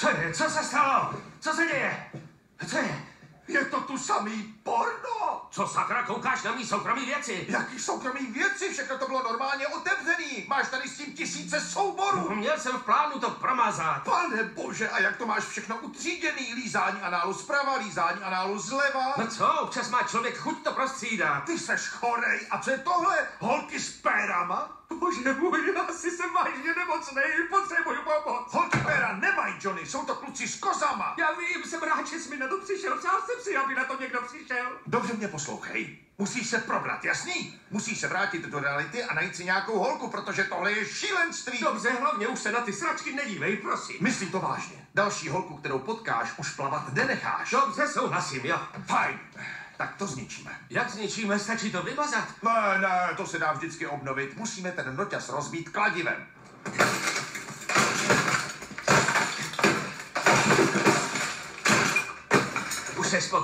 Co je? Co se stalo? Co se děje? Co je? Je to tu samý porno! Co sakra koukáš na mý soukromý věci? Jaký soukromý věci? Všechno to bylo normálně otevřený. Máš tady s tím tisíce souborů. Měl jsem v plánu to promazat. Pane bože, a jak to máš všechno utříděný? Lízání análu zprava, lízání análu zleva. No co, občas má člověk chuť to prostřídat. Ty seš chorej. A co je tohle? Holky s pérama? Bože můj, asi jsem vážně nemocnej, potřebuju pomoc. Holky péra nemají, Johnny, jsou to kluci s kozama. Já vím, jsem rád, že jsi mi na to přišel. Přál jsem si, aby na to někdo přišel. Dobře mě poslouchej. Musíš se probrat, jasný? Musíš se vrátit do reality a najít si nějakou holku, protože tohle je šílenství. Dobře, hlavně už se na ty sračky nedívej, prosím. Myslím to vážně. Další holku, kterou potkáš, už plavat nenecháš. Dobře, souhlasím, jo. Fajn. Tak to zničíme. Jak zničíme, stačí to vymazat. Ne, to se dá vždycky obnovit. Musíme ten noťaz rozbít kladivem. Už se